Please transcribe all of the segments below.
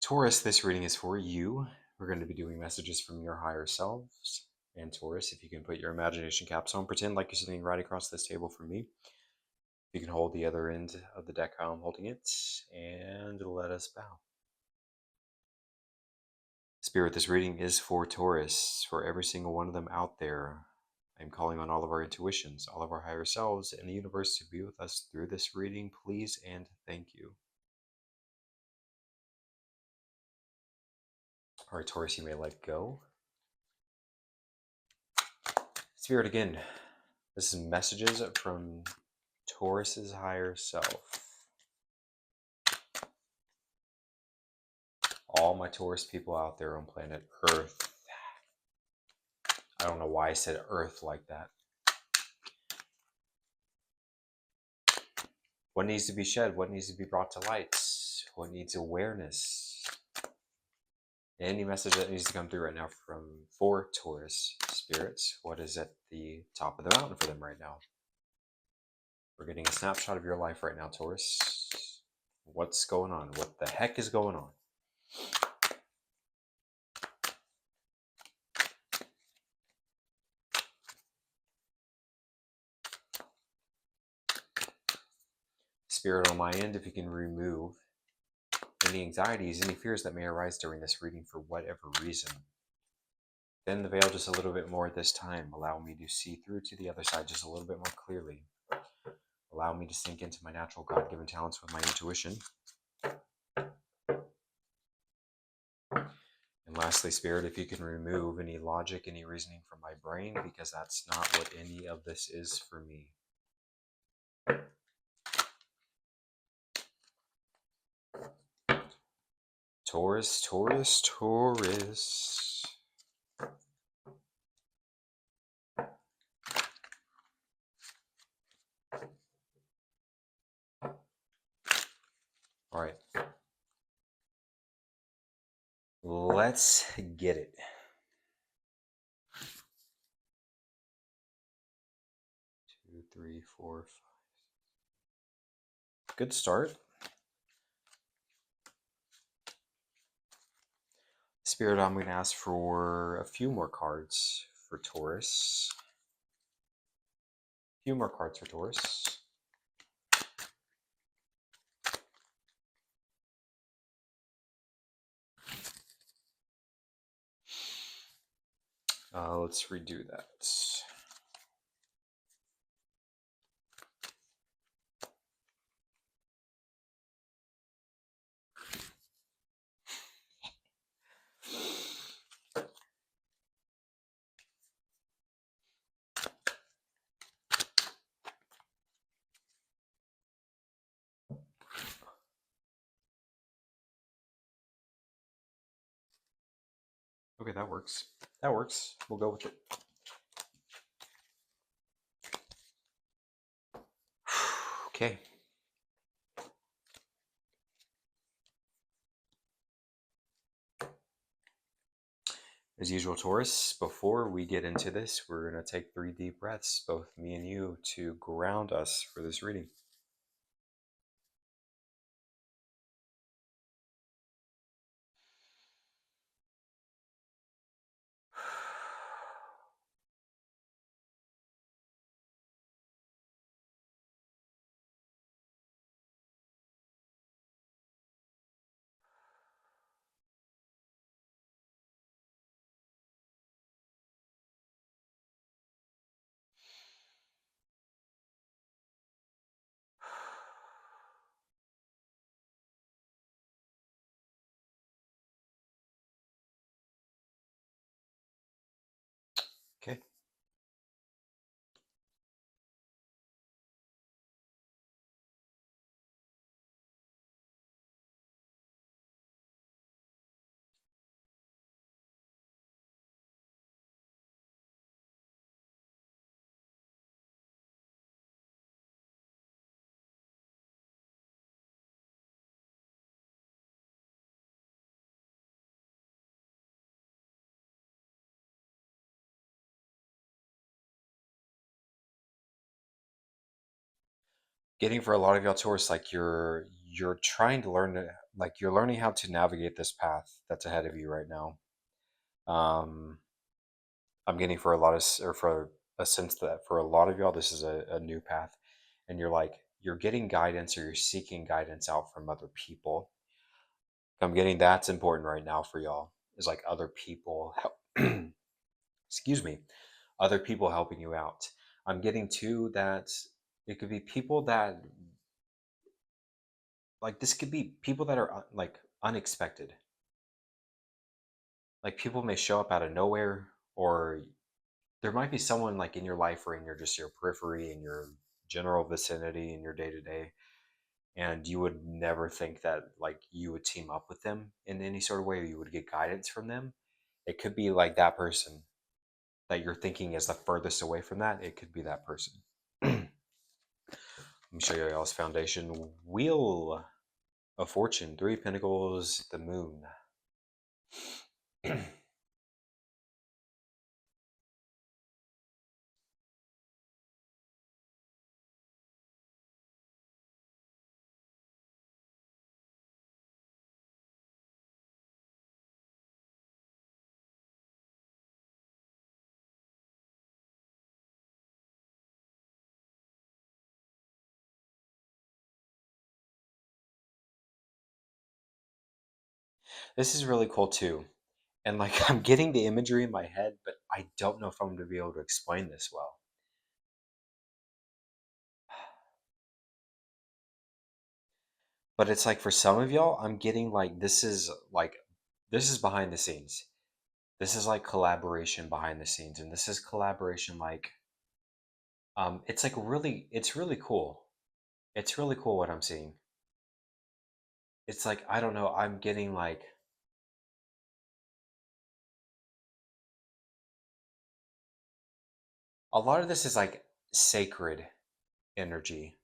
Taurus, this reading is for you. We're going to be doing messages from your higher selves. And Taurus, if you can put your imagination caps on, pretend like you're sitting right across this table from me. You can hold the other end of the deck how I'm holding it, and let us bow. Spirit, this reading is for Taurus, for every single one of them out there. I'm calling on all of our intuitions, all of our higher selves, and the universe to be with us through this reading, please and thank you. All right, Taurus, you may let go. Spirit, again, this is messages from Taurus's higher self. All my Taurus people out there on planet Earth. I don't know why I said Earth like that. What needs to be shed? What needs to be brought to light? What needs awareness? Any message that needs to come through right now from four Taurus spirits. What is at the top of the mountain for them right now? We're getting a snapshot of your life right now, Taurus. What's going on? What the heck is going on? Spirit, on my end, if you can remove any anxieties, any fears that may arise during this reading for whatever reason. Bend the veil just a little bit more at this time. Allow me to see through to the other side just a little bit more clearly. Allow me to sink into my natural God-given talents with my intuition. And lastly, Spirit, if you can remove any logic, any reasoning from my brain, because that's not what any of this is for me. Taurus, Taurus, Taurus. All right. Let's get it. 2, 3, 4, 5. Good start. Spirit, I'm going to ask for a few more cards for Taurus. A few more cards for Taurus. Let's redo that. Okay, that works. That works. We'll go with it. Okay. As usual, Taurus, before we get into this, we're going to take 3 deep breaths, both me and you, to ground us for this reading. Okay. Getting for a lot of y'all, Taurus, like you're trying to learn like you're learning how to navigate this path that's ahead of you right now. um I'm getting for a lot of or for a sense that for a lot of y'all this is a new path, and you're getting guidance or you're seeking guidance out from other people. I'm getting that's important right now for y'all, is like other people help excuse me, other people helping you out. I'm getting too that it could be people that, like, this could be people that are like unexpected. Like people may show up out of nowhere, or there might be someone like in your life or in your just your periphery, in your general vicinity, in your day to day, and you would never think that like you would team up with them in any sort of way, or you would get guidance from them. It could be like that person that you're thinking is the furthest away from that. It could be that person. Let me show you y'all's foundation. Wheel of Fortune, Three Pentacles, the Moon. This is really cool too. And like I'm getting the imagery in my head, but I don't know if I'm going to be able to explain this well. But it's like for some of y'all, I'm getting like this is behind the scenes. This is like collaboration behind the scenes, and this is collaboration like it's really cool. It's really cool what I'm seeing. It's like I don't know, I'm getting like a lot of this is like sacred energy.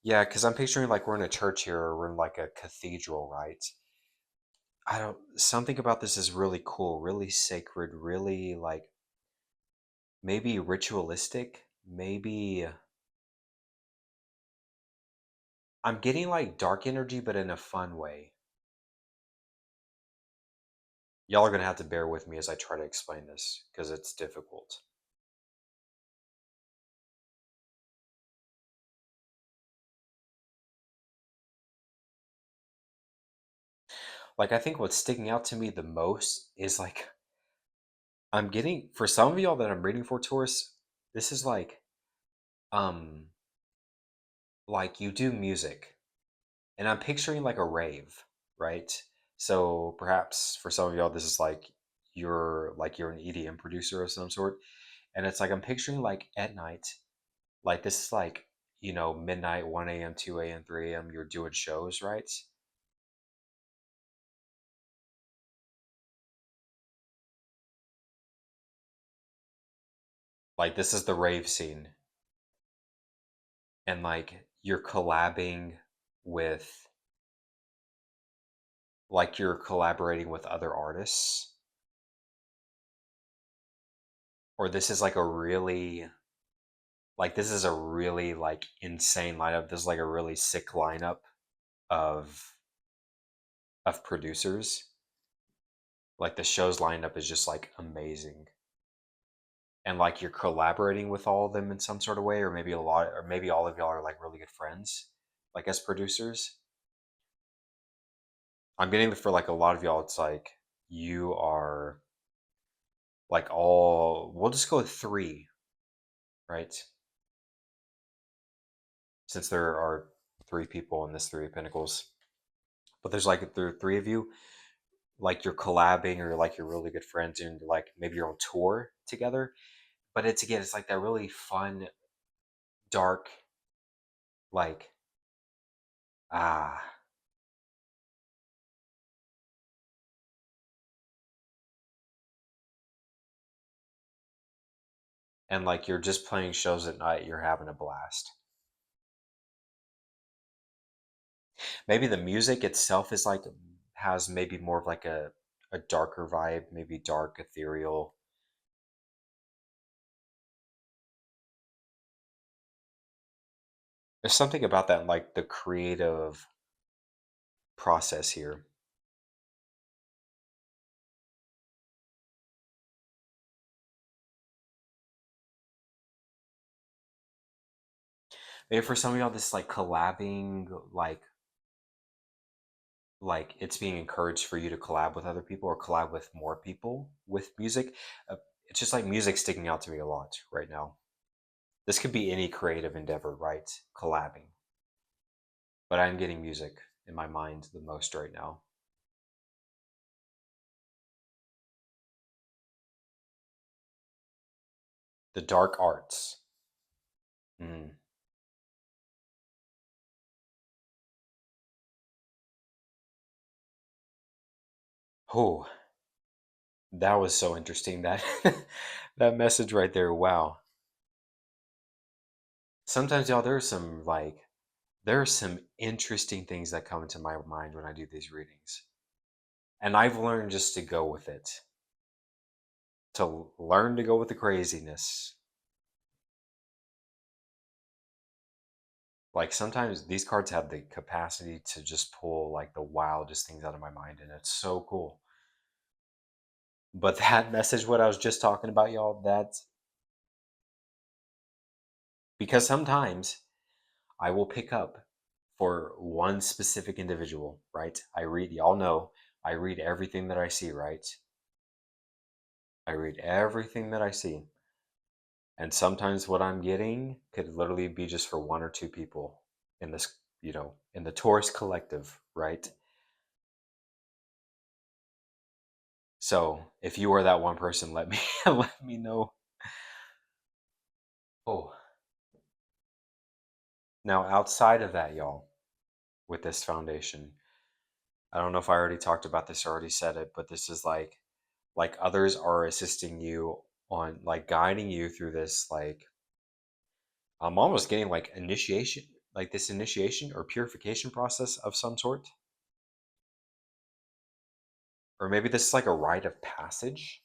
Yeah, because I'm picturing like we're in a church here, or we're in like a cathedral, right? I don't, something about this is really cool, really sacred, really like maybe ritualistic, maybe I'm getting like dark energy, but in a fun way. Y'all are gonna have to bear with me as I try to explain this because it's difficult. Like I think what's sticking out to me the most is like I'm getting for some of y'all that I'm reading for, Taurus, this is um like you do music, and I'm picturing like a rave, right? So perhaps for some of y'all this is like you're an EDM producer of some sort, and it's like I'm picturing like at night, like this is like, midnight, 1 a.m., 2 a.m., 3 a.m., you're doing shows, right? Like this is the rave scene, and like you're collabing with, like you're collaborating with other artists, or this is like a really, like this is a really like insane lineup. This is like a really sick lineup of producers. Like the show's lineup is just like amazing. And like you're collaborating with all of them in some sort of way, or maybe a lot, or maybe all of y'all are like really good friends, like as producers. I'm getting for like a lot of y'all, it's like you are like all, we'll just go with three, right? Since there are three people in this Three of Pentacles. But there's like there are three of you, like you're collabing, or like you're really good friends, and like maybe you're on tour together. But it's again, it's like that really fun, dark, like ah, and like you're just playing shows at night, you're having a blast. Maybe the music itself is like has maybe more of like a darker vibe, maybe dark, ethereal. There's something about that, like the creative. process here. Maybe for some of y'all, this like collabing, like it's being encouraged for you to collab with other people or collab with more people with music. It's just like music sticking out to me a lot right now. This could be any creative endeavor, right? Collabing. But I'm getting music in my mind the most right now. The dark arts. Mm. Oh, that was so interesting. That that message right there. Wow. Sometimes, y'all, there are some interesting things that come into my mind when I do these readings, and I've learned just to go with it, to learn to go with the craziness. Like sometimes these cards have the capacity to just pull like the wildest things out of my mind, and it's so cool. But that message, what I was just talking about, y'all, that's because sometimes I will pick up for one specific individual, right? Y'all know, I read everything that I see, right? I read everything that I see. And sometimes what I'm getting could literally be just for one or two people in this, in the Taurus collective, right? So if you are that one person, let me let me know. Oh, now outside of that, y'all, with this foundation, I don't know if I already talked about this or already said it, but this is like others are assisting you on like guiding you through this like I'm almost getting like initiation, like this initiation or purification process of some sort. Or maybe this is like a rite of passage.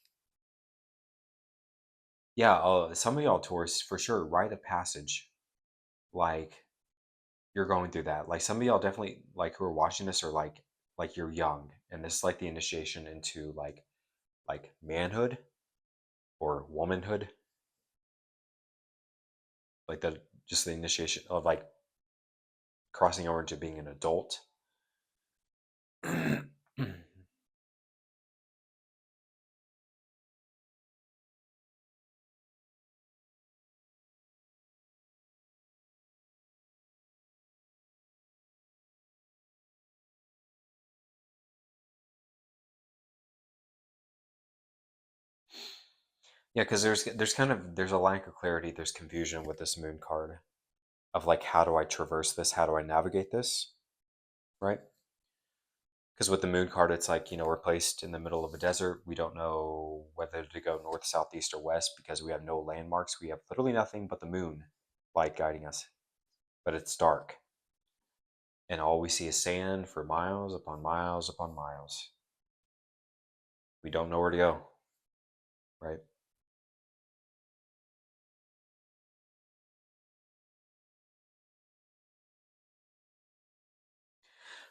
Yeah, some of y'all Taurus for sure, rite of passage. Like you're going through that. Like some of y'all definitely like who are watching this are like you're young and this is like the initiation into like manhood or womanhood. Like the just the initiation of like crossing over into being an adult. Yeah, because there's a lack of clarity, there's confusion with this moon card of like how do I traverse this? How do I navigate this? Right? Because with the moon card, it's like, we're placed in the middle of a desert. We don't know whether to go north, south, east, or west because we have no landmarks. We have literally nothing but the moon light guiding us. But it's dark. And all we see is sand for miles upon miles upon miles. We don't know where to go. Right?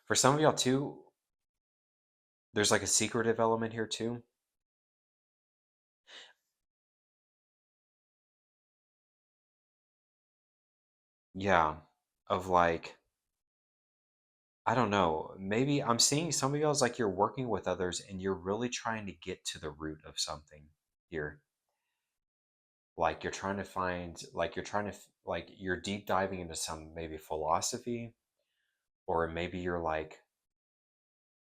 For some of y'all too, there's like a secretive element here too. Yeah. Of like, I don't know. Maybe I'm seeing some of y'all as like you're working with others and you're really trying to get to the root of something here. Like you're trying to find, like like you're deep diving into some maybe philosophy, or maybe you're like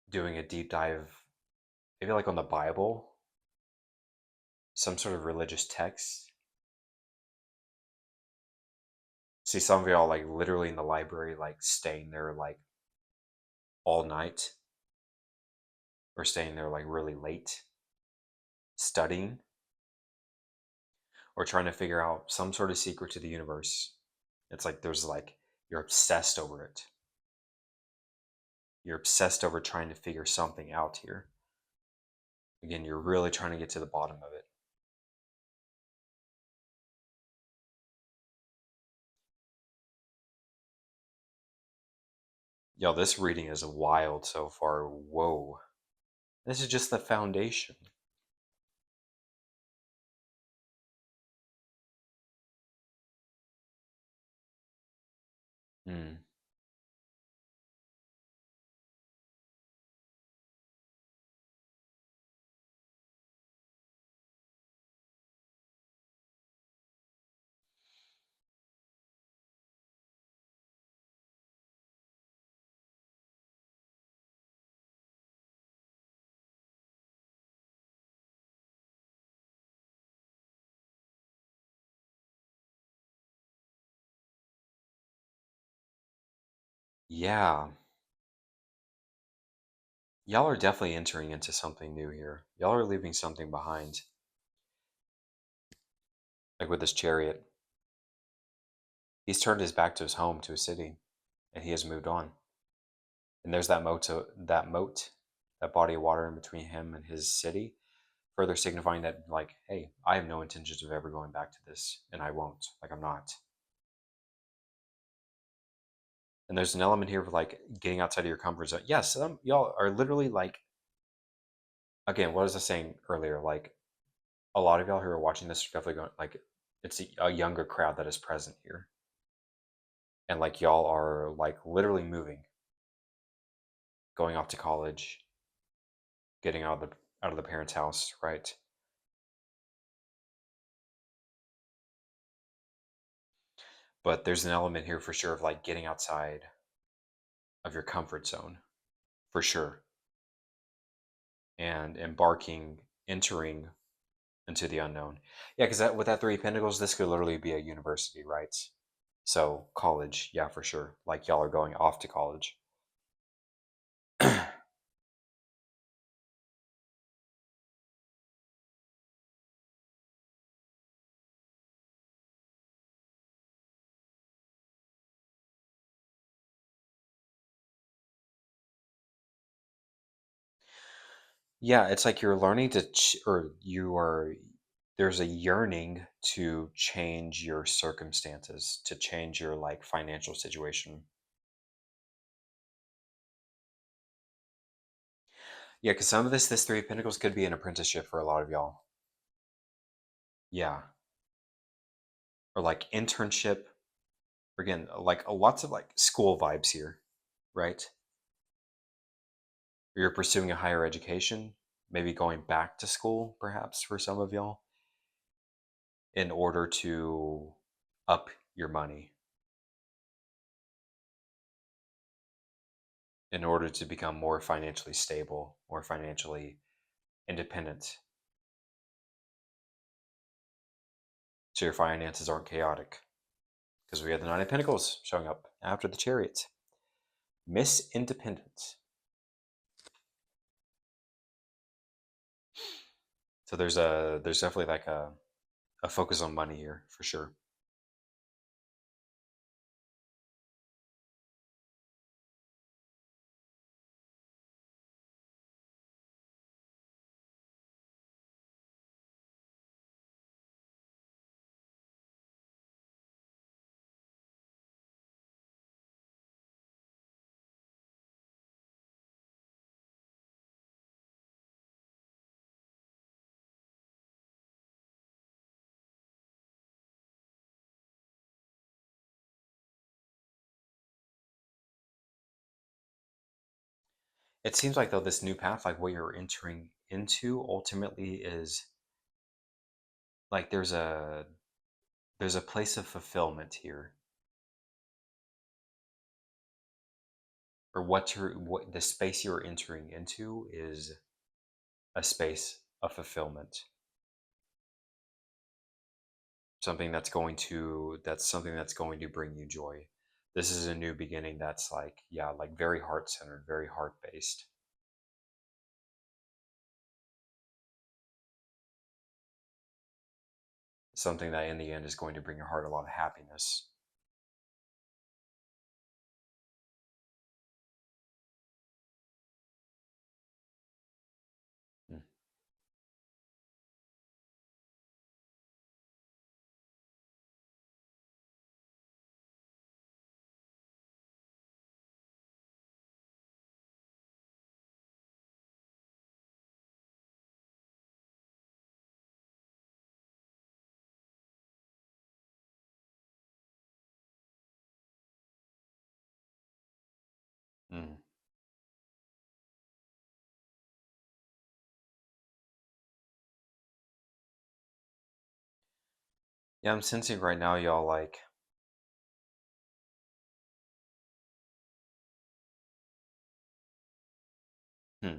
doing a deep dive, maybe like on the Bible, some sort of religious text. See some of y'all like literally in the library, like staying there like all night or staying there like really late studying or trying to figure out some sort of secret to the universe. It's like there's like you're obsessed over it. You're obsessed over trying to figure something out here. Again, you're really trying to get to the bottom of it. Yo, this reading is wild so far. Whoa. This is just the foundation. Hmm. Yeah. Y'all are definitely entering into something new here. Y'all are leaving something behind. Like with this chariot. He's turned his back to his home, to his city, and he has moved on. And there's that body of water in between him and his city, further signifying that, like, hey, I have no intentions of ever going back to this, and I won't. Like, I'm not. And there's an element here of like getting outside of your comfort zone. Yes, y'all are literally like, again, what was I saying earlier? Like, a lot of y'all who are watching this are definitely going, like, it's a younger crowd that is present here. And like, y'all are like literally moving, going off to college, getting out of the parents' house, right? But there's an element here for sure of like getting outside of your comfort zone, for sure, and entering into the unknown. Yeah, because with that three of pentacles, this could literally be a university, right? So college, yeah, for sure. Like y'all are going off to college. Yeah, it's like you're learning or you are, there's a yearning to change your circumstances, to change your like financial situation. Yeah, because some of this three of pentacles could be an apprenticeship for a lot of y'all. Yeah, or like internship, or again, like lots of like school vibes here, right? Or you're pursuing a higher education, maybe going back to school, perhaps for some of y'all, in order to up your money, in order to become more financially stable, more financially independent, so your finances aren't chaotic. Because we have the Nine of Pentacles showing up after the Chariot. Miss Independence. So there's definitely like a focus on money here for sure. It seems like though this new path, like what you're entering into, ultimately is like there's a place of fulfillment here, or what the space you're entering into is a space of fulfillment, something that's going to bring you joy. This is a new beginning that's like, yeah, like very heart centered, very heart based, something that in the end is going to bring your heart a lot of happiness. Mm. Yeah, I'm sensing right now, y'all, hmm.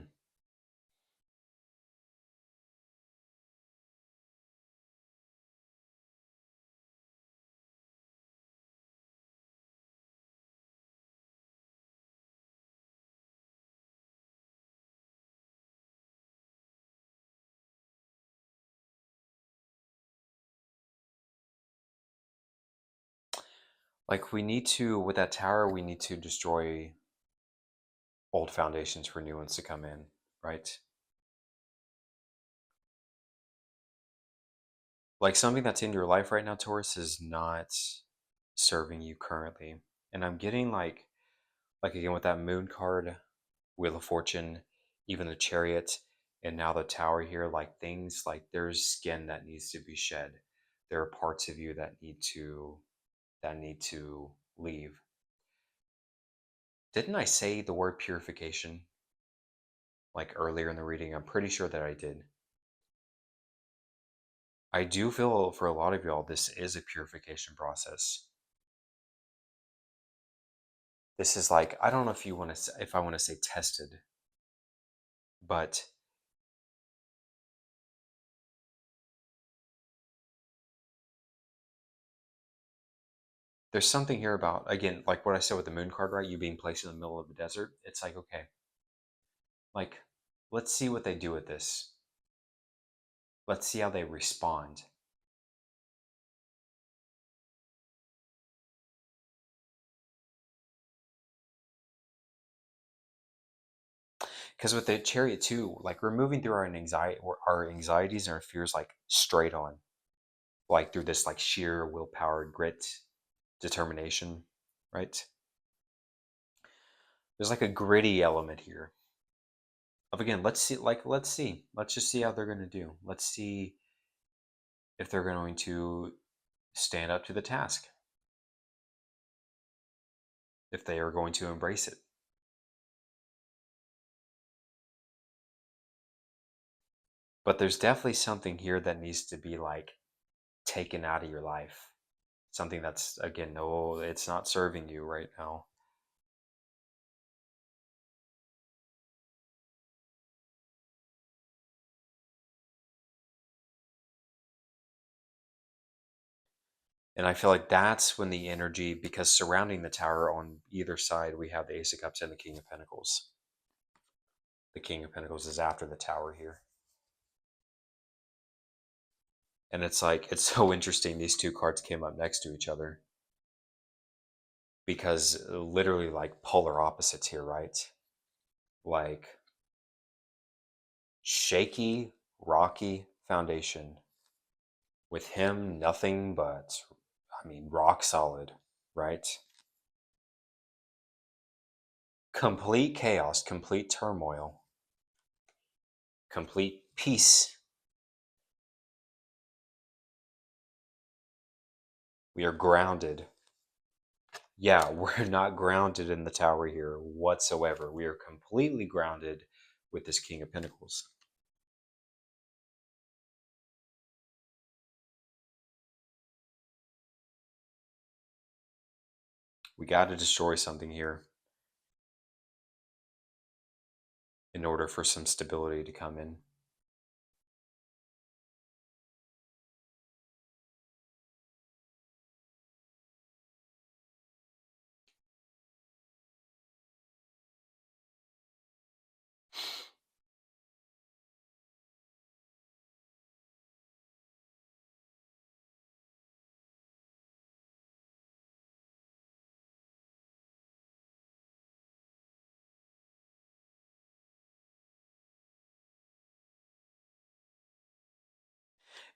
Like, we need to, with that tower, we need to destroy old foundations for new ones to come in, right? Like, something that's in your life right now, Taurus, is not serving you currently. And I'm getting like again with that moon card, Wheel of Fortune, even the Chariot, and now the Tower here, like things like there's skin that needs to be shed. There are parts of you that need to leave. Didn't I say the word purification like earlier in the reading? I'm pretty sure that I did. I do feel for a lot of y'all this is a purification process. This is like, I don't know if you want to, if I want to say tested, but there's something here about, again, like what I said with the moon card, right? You being placed in the middle of the desert. It's like, okay, like, let's see what they do with this. Let's see how they respond. Because with the chariot too, like we're moving through our anxieties and our fears, like straight on, like through this like sheer willpower, grit, determination, right? There's like a gritty element here of, again, let's just see how they're going to do. Let's see if they're going to stand up to the task, if they are going to embrace it. But there's definitely something here that needs to be like taken out of your life. Something that's, again, no, it's not serving you right now. And I feel like that's when the energy, because surrounding the tower on either side, we have the Ace of Cups and the King of Pentacles. The King of Pentacles is after the tower here. And it's like, it's so interesting. These two cards came up next to each other because literally like polar opposites here, right? Like shaky, rocky foundation. With him, nothing but, I mean, rock solid, right? Complete chaos, complete turmoil, complete peace. We are grounded. Yeah, we're not grounded in the tower here whatsoever. We are completely grounded with this King of Pentacles. We got to destroy something here in order for some stability to come in.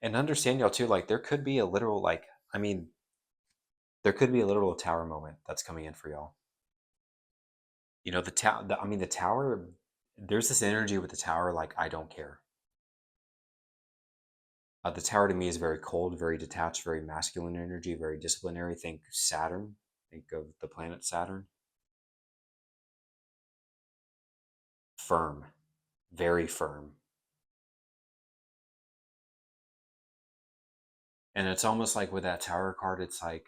And understand, y'all, too, like there could be a literal, like, I mean, there could be a literal tower moment that's coming in for y'all. You know, the tower, I mean, the tower, there's this energy with the tower, like, I don't care. The tower to me is very cold, very detached, very masculine energy, very disciplinary. Think Saturn. Think of the planet Saturn. Firm, very firm. And it's almost like with that Tower card, it's like,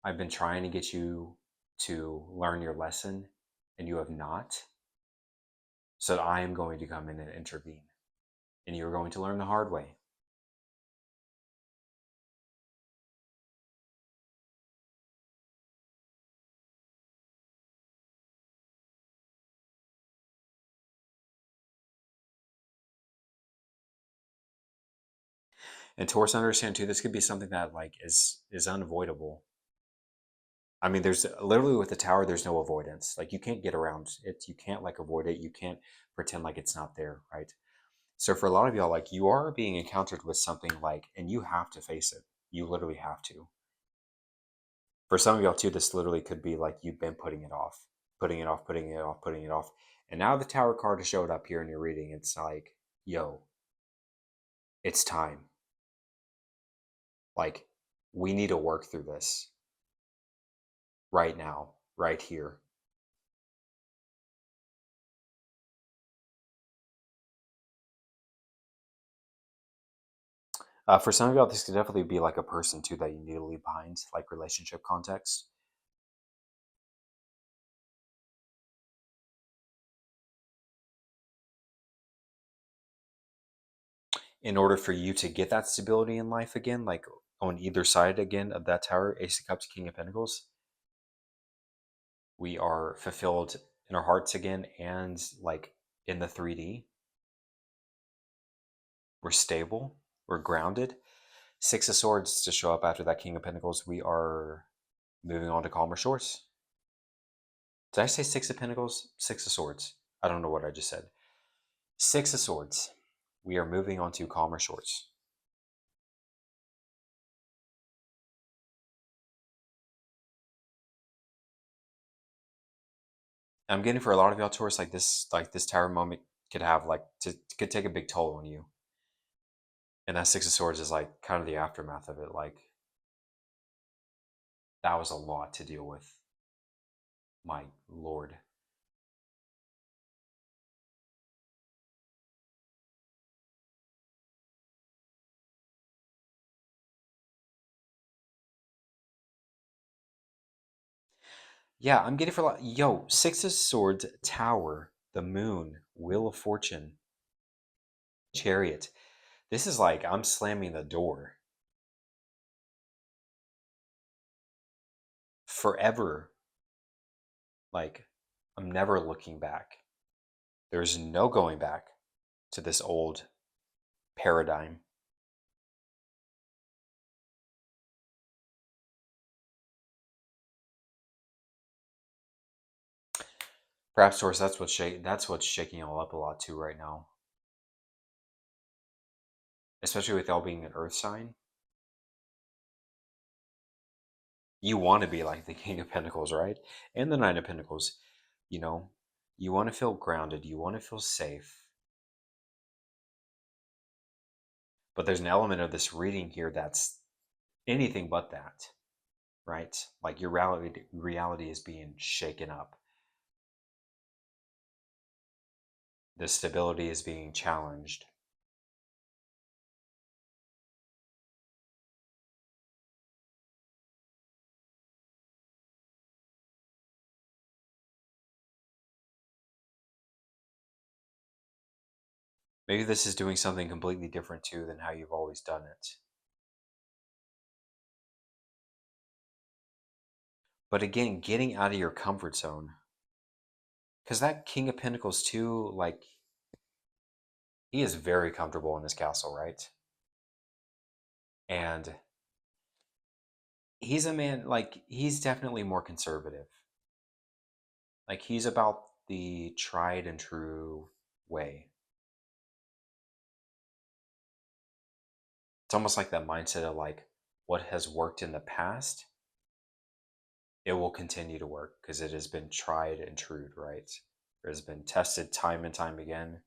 I've been trying to get you to learn your lesson and you have not. So I am going to come in and intervene. And you're going to learn the hard way. And Taurus, understand too, this could be something that like is unavoidable. I mean, there's literally with the Tower, there's no avoidance. Like you can't get around it. You can't like avoid it. You can't pretend like it's not there, right? So for a lot of y'all, like you are being encountered with something like, and you have to face it. You literally have to. For some of y'all too, this literally could be like you've been putting it off, putting it off, putting it off, putting it off. And now the Tower card has showed up here in your reading. It's like, yo, it's time. Like, we need to work through this right now, right here. For some of y'all, this could definitely be like a person too that you need to leave behind, like relationship context. In order for you to get that stability in life again, like on either side again of that Tower, Ace of Cups, King of Pentacles, we are fulfilled in our hearts again and like in the 3D. We're stable, we're grounded. Six of Swords to show up after that King of Pentacles. We are moving on to calmer shores. Did I say Six of Pentacles? Six of Swords. I don't know what I just said. Six of Swords. We are moving on to calmer shores. I'm getting for a lot of y'all Taurus, like this Tower moment could have could take a big toll on you. And that Six of Swords is like kind of the aftermath of it. Like that was a lot to deal with. My lord. Yeah, I'm getting for a lot. Yo, Six of Swords, Tower, the Moon, Wheel of Fortune, Chariot. This is like I'm slamming the door. Forever. Like I'm never looking back. There's no going back to this old paradigm. Perhaps, Taurus, that's what's shaking all up a lot too right now, especially with y'all being an Earth sign. You want to be like the King of Pentacles, right? And the Nine of Pentacles. You know, you want to feel grounded. You want to feel safe. But there's an element of this reading here that's anything but that, right? Like your reality is being shaken up. The stability is being challenged. Maybe this is doing something completely different too than how you've always done it. But again, getting out of your comfort zone. Because that King of Pentacles too, like, he is very comfortable in his castle, right? And he's a man, like, he's definitely more conservative. Like, he's about the tried and true way. It's almost like that mindset of like, what has worked in the past, it will continue to work because it has been tried and true, right? It has been tested time and time again.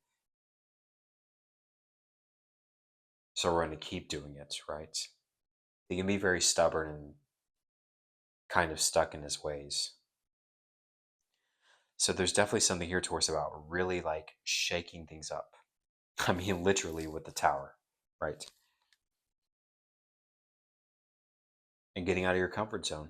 So we're going to keep doing it, right? He can be very stubborn and kind of stuck in his ways. So there's definitely something here to us about really like shaking things up. I mean, literally with the Tower, right? and getting out of your comfort zone.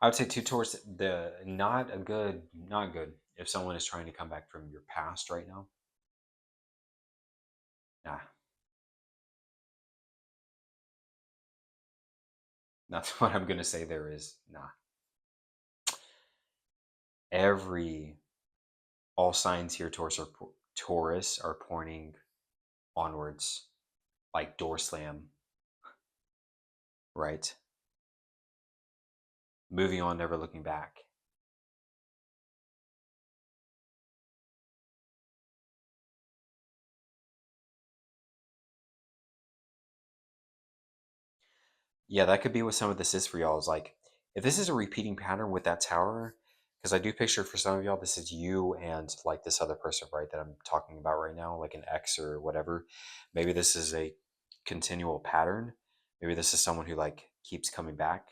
I would say two towards the not good if someone is trying to come back from your past right now. Nah, that's what I'm gonna say. There is nah. Every all signs here, Taurus are pointing onwards, like door slam, right? Moving on, never looking back. Yeah, that could be what some of this is for y'all. Is like if this is a repeating pattern with that tower, because I do picture for some of y'all, this is you and like this other person, right, that I'm talking about right now, like an ex or whatever. Maybe this is a continual pattern. Maybe this is someone who like keeps coming back.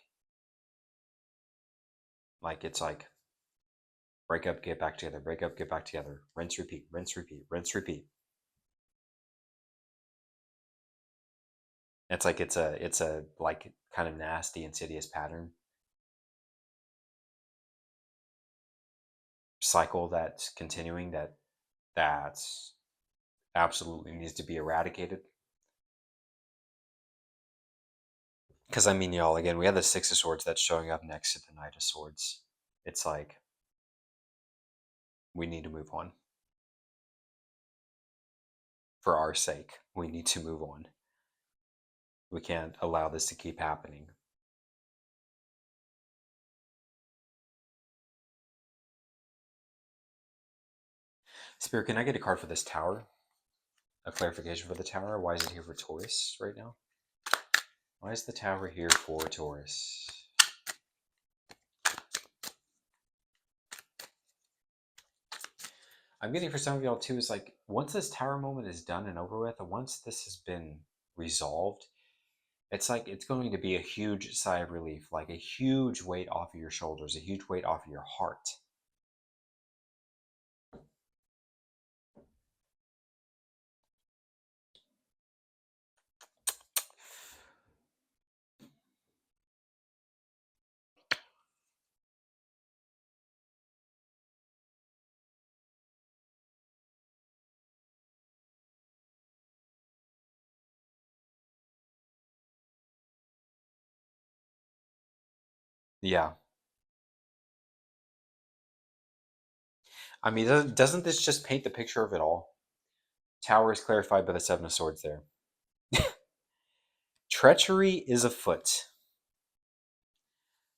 Like it's like break up, get back together, break up, get back together, rinse, repeat, rinse, repeat, rinse, repeat. It's a like kind of nasty, insidious pattern cycle that's continuing that's absolutely needs to be eradicated. Because I mean, y'all, again, we have the Six of Swords that's showing up next to the Knight of Swords. It's like we need to move on. For our sake, we need to move on. We can't allow this to keep happening. Spirit, can I get a card for this tower? A clarification for the tower? Why is it here for Taurus right now? Why is the tower here for Taurus? I'm getting for some of y'all too is like once this tower moment is done and over with, and once this has been resolved, it's like it's going to be a huge sigh of relief, like a huge weight off of your shoulders, a huge weight off of your heart. Yeah. I mean, doesn't this just paint the picture of it all? Tower is clarified by the Seven of Swords there. Treachery is afoot.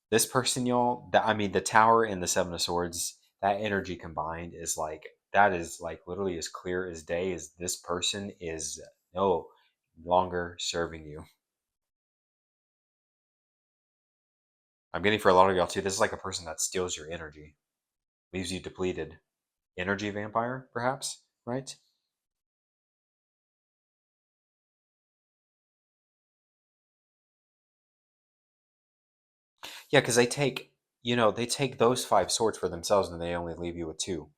This person, y'all, I mean, the Tower and the Seven of Swords, that energy combined is like, that is like literally as clear as day as this person is no longer serving you. I'm getting for a lot of y'all too, this is like a person that steals your energy, leaves you depleted. Energy vampire, perhaps, right? Yeah, because they take those 5 swords for themselves and they only leave you with 2.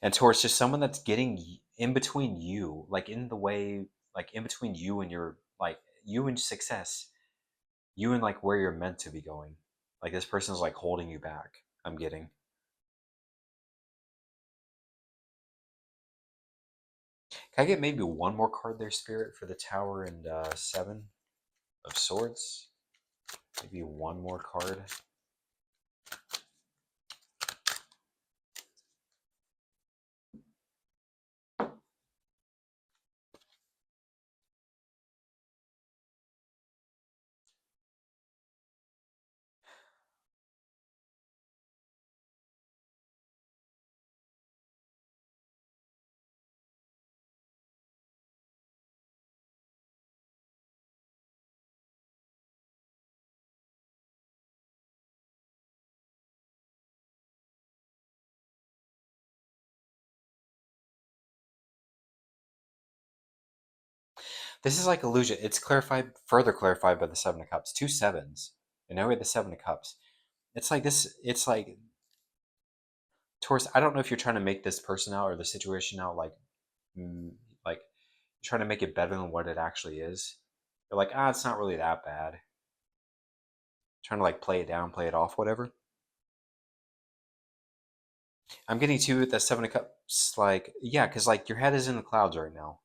And towards just someone that's getting in between you, like in the way, like in between you and your, like you and success, you and like where you're meant to be going. Like this person's like holding you back. I'm getting. Can I get maybe one more card there, Spirit, for the Tower and 7 of Swords? Maybe one more card. This is like illusion. It's clarified, further clarified by the Seven of Cups. Two sevens. And now we have the Seven of Cups. It's like this, it's like, Taurus, I don't know if you're trying to make this person out or the situation out mm, like, you're trying to make it better than what it actually is. You're like, it's not really that bad. Trying to like play it down, play it off, whatever. I'm getting to the Seven of Cups, like, yeah, because like your head is in the clouds right now.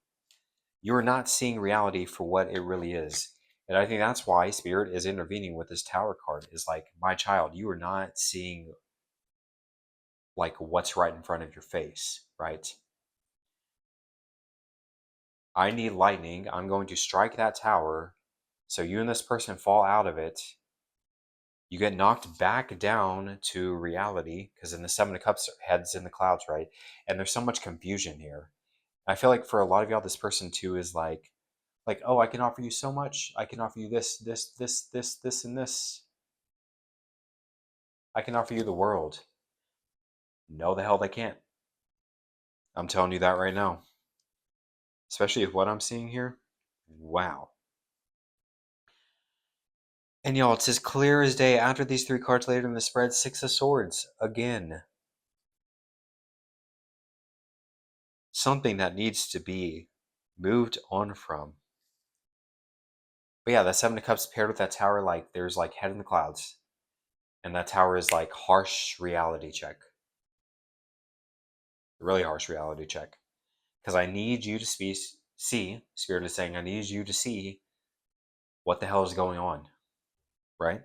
You're not seeing reality for what it really is. And I think that's why Spirit is intervening with this Tower card. Is like, my child, you are not seeing like what's right in front of your face, right? I need lightning. I'm going to strike that tower. So you and this person fall out of it. You get knocked back down to reality because in the Seven of Cups, heads in the clouds, right? And there's so much confusion here. I feel like for a lot of y'all, this person too is like, oh, I can offer you so much. I can offer you this, and this. I can offer you the world. No, the hell they can't. I'm telling you that right now. Especially with what I'm seeing here. Wow. And y'all, it's as clear as day after these three cards later in the spread. Six of Swords. Again. Something that needs to be moved on from. But yeah, that Seven of Cups paired with that tower, like, there's like head in the clouds. And that tower is like harsh reality check. Really harsh reality check. Because I need you to see, Spirit is saying, I need you to see what the hell is going on, right?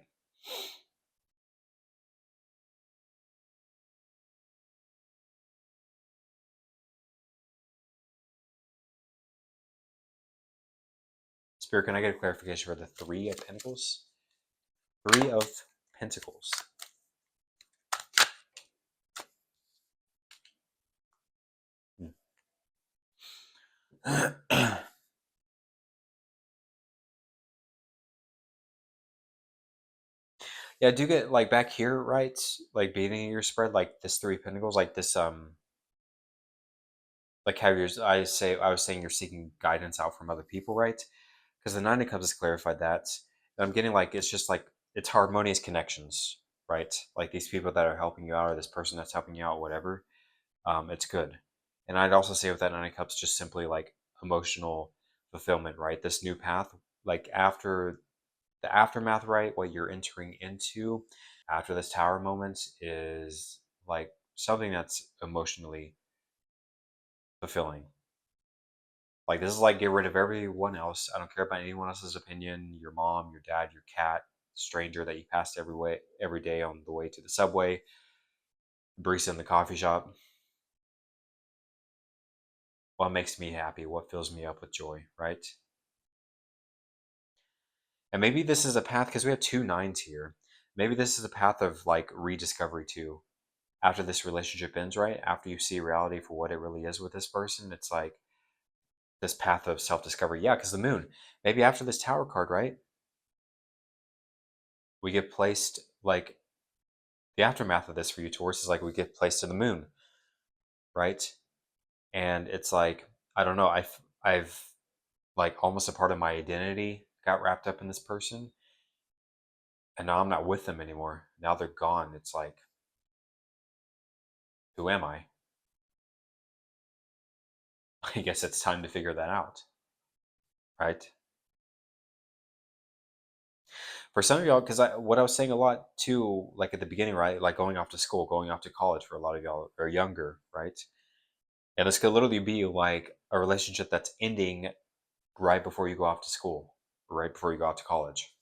Spirit, can I get a clarification for the Three of Pentacles? Three of Pentacles. Yeah, I do get like back here, right? Like beating your spread, like this Three of Pentacles, like this like how you're I was saying you're seeking guidance out from other people, right? Because the Nine of Cups has clarified that. And I'm getting like it's just like it's harmonious connections, right? Like these people that are helping you out, or this person that's helping you out, whatever. It's good. And I'd also say with that Nine of Cups, just simply like emotional fulfillment, right? This new path, like after the aftermath, right? What you're entering into after this tower moment is like something that's emotionally fulfilling. Like this is like get rid of everyone else. I don't care about anyone else's opinion. Your mom, your dad, your cat, stranger that you passed every day on the way to the subway, barista in the coffee shop. What makes me happy? What fills me up with joy, right? And maybe this is a path because we have two nines here. Maybe this is a path of like rediscovery too. After this relationship ends, right? After you see reality for what it really is with this person, it's like this path of self discovery. Yeah, because the moon. Maybe after this tower card, right? We get placed like the aftermath of this for you, Taurus, is like we get placed to the moon, right? And it's like, I don't know, I've like almost a part of my identity got wrapped up in this person. And now I'm not with them anymore. Now they're gone. It's like, who am I? I guess it's time to figure that out, right? For some of y'all, because what I was saying a lot too, like at the beginning, right? Like going off to school, going off to college for a lot of y'all are younger, right? And this could literally be like a relationship that's ending right before you go off to school, right before you go off to college.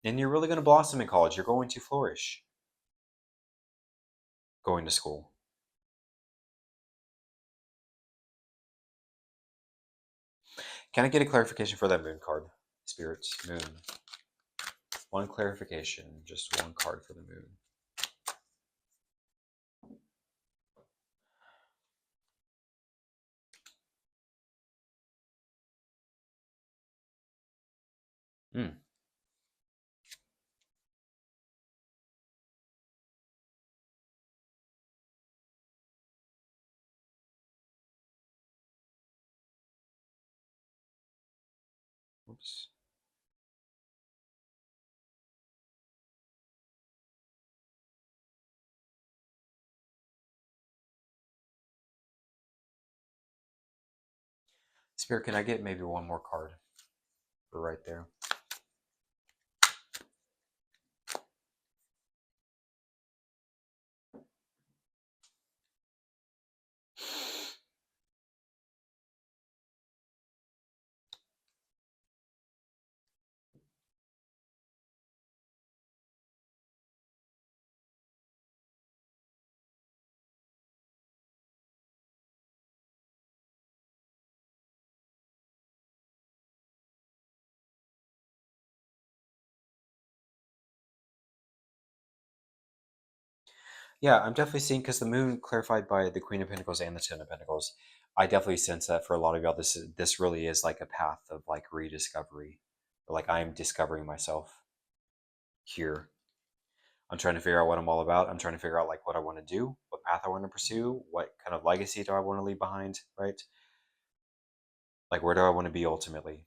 And you're really going to blossom in college. You're going to flourish going to school. Can I get a clarification for that moon card? Spirits, moon. One clarification, just one card for the moon. Hmm. Oops. Spirit, can I get maybe one more card for right there? Yeah, I'm definitely seeing, because the moon clarified by the Queen of Pentacles and the Ten of Pentacles. I definitely sense that for a lot of y'all, this really is like a path of like rediscovery. Like I'm discovering myself here. I'm trying to figure out what I'm all about. I'm trying to figure out like what I want to do, what path I want to pursue, what kind of legacy do I want to leave behind, right? Like where do I want to be ultimately?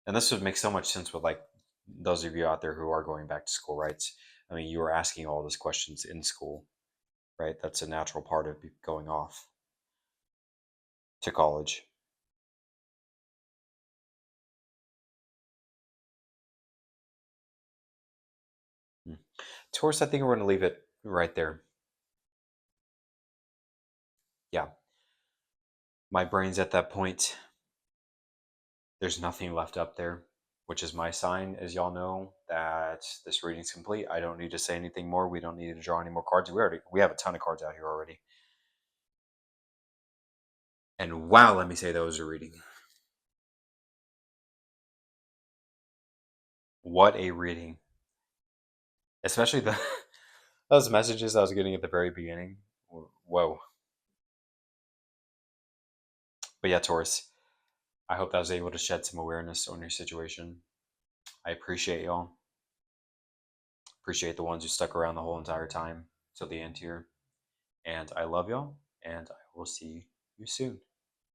And this would make so much sense with like those of you out there who are going back to school, right? I mean, you are asking all these questions in school, right? That's a natural part of going off to college. Hmm. Taurus, I think we're going to leave it right there. Yeah. My brain's at that point. There's nothing left up there, which is my sign, as y'all know, that this reading's complete. I don't need to say anything more. We don't need to draw any more cards. We have a ton of cards out here already. And wow, let me say that was a reading. What a reading. Especially those messages I was getting at the very beginning. Whoa. But yeah, Taurus, I hope that I was able to shed some awareness on your situation. I appreciate y'all. Appreciate the ones who stuck around the whole entire time till the end here. And I love y'all, and I will see you soon.